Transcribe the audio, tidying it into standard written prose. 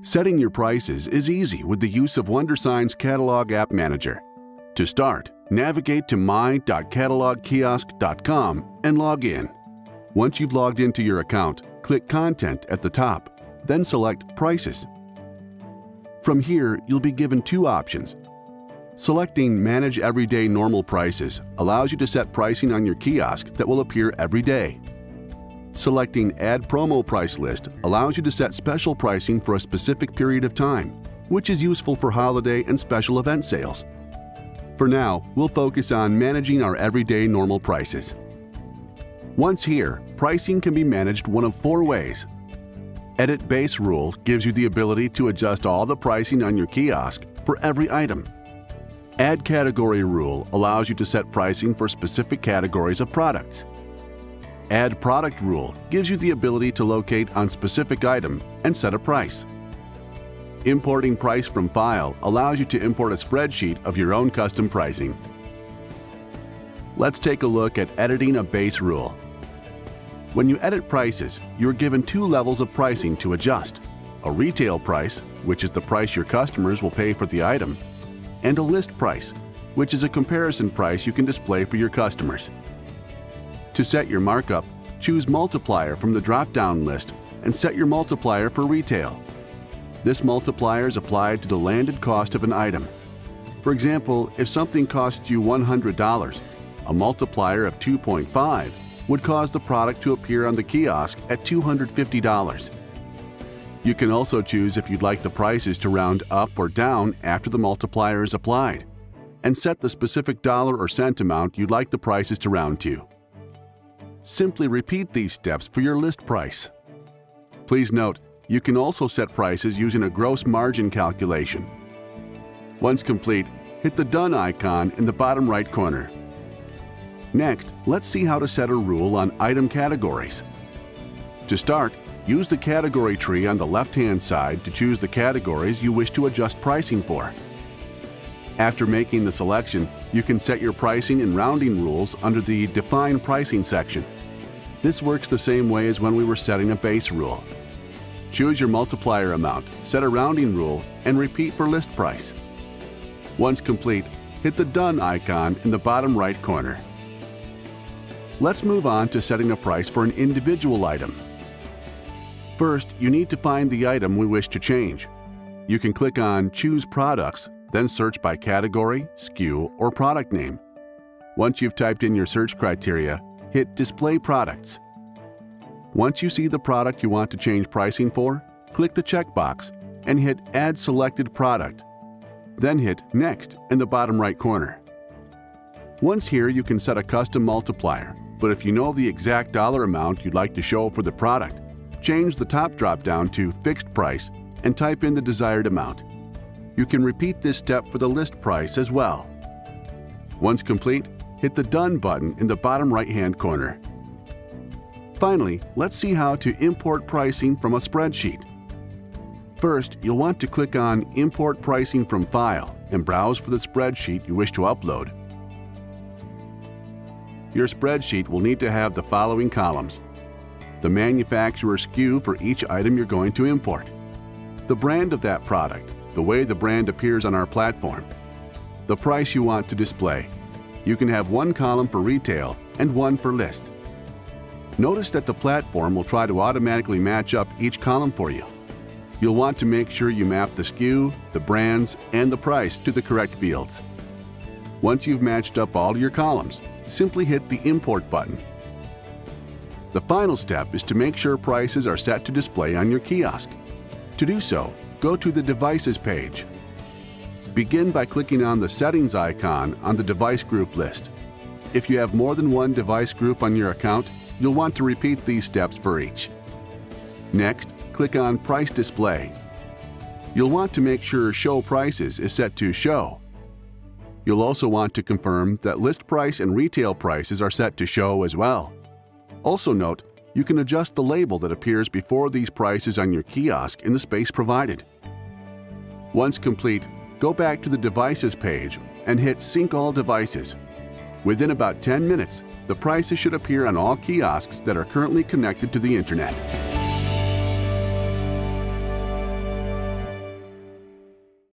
Setting your prices is easy with the use of Wondersign's Catalog App Manager. To start, navigate to my.catalogkiosk.com and log in. Once you've logged into your account, click Content at the top, then select Prices. From here, you'll be given two options. Selecting Manage Everyday Normal Prices allows you to set pricing on your kiosk that will appear every day. Selecting Add Promo Price List allows you to set special pricing for a specific period of time, which is useful for holiday and special event sales. For now, we'll focus on managing our everyday normal prices. Once here, pricing can be managed one of four ways. Edit Base Rule gives you the ability to adjust all the pricing on your kiosk for every item. Add Category Rule allows you to set pricing for specific categories of products. Add Product Rule gives you the ability to locate on specific item and set a price. Importing Price from File allows you to import a spreadsheet of your own custom pricing. Let's take a look at editing a base rule. When you edit prices, you're given two levels of pricing to adjust: a retail price, which is the price your customers will pay for the item, and a list price, which is a comparison price you can display for your customers. To set your markup, choose Multiplier from the drop-down list and set your multiplier for retail. This multiplier is applied to the landed cost of an item. For example, if something costs you $100, a multiplier of 2.5 would cause the product to appear on the kiosk at $250. You can also choose if you'd like the prices to round up or down after the multiplier is applied, and set the specific dollar or cent amount you'd like the prices to round to. Simply repeat these steps for your list price. Please note, you can also set prices using a gross margin calculation. Once complete, hit the Done icon in the bottom right corner. Next, let's see how to set a rule on item categories. To start, use the category tree on the left-hand side to choose the categories you wish to adjust pricing for. After making the selection, you can set your pricing and rounding rules under the Define Pricing section. This works the same way as when we were setting a base rule. Choose your multiplier amount, set a rounding rule, and repeat for list price. Once complete, hit the Done icon in the bottom right corner. Let's move on to setting a price for an individual item. First, you need to find the item we wish to change. You can click on Choose Products, then search by category, SKU, or product name. Once you've typed in your search criteria, hit Display Products. Once you see the product you want to change pricing for, click the checkbox and hit Add Selected Product. Then hit Next in the bottom right corner. Once here, you can set a custom multiplier, but if you know the exact dollar amount you'd like to show for the product, change the top drop-down to Fixed Price and type in the desired amount. You can repeat this step for the list price as well. Once complete, hit the Done button in the bottom right-hand corner. Finally, let's see how to import pricing from a spreadsheet. First, you'll want to click on Import Pricing from File and browse for the spreadsheet you wish to upload. Your spreadsheet will need to have the following columns: the manufacturer SKU for each item you're going to import, the brand of that product, the way the brand appears on our platform, the price you want to display. You can have one column for retail and one for list. Notice that the platform will try to automatically match up each column for you. You'll want to make sure you map the SKU, the brands, and the price to the correct fields. Once you've matched up all your columns, simply hit the Import button. The final step is to make sure prices are set to display on your kiosk. To do so, go to the Devices page. Begin by clicking on the Settings icon on the device group list. If you have more than one device group on your account, you'll want to repeat these steps for each. Next, click on Price Display. You'll want to make sure Show Prices is set to Show. You'll also want to confirm that list price and retail prices are set to show as well. Also note, you can adjust the label that appears before these prices on your kiosk in the space provided. Once complete, go back to the Devices page and hit Sync All Devices. Within about 10 minutes, the prices should appear on all kiosks that are currently connected to the Internet.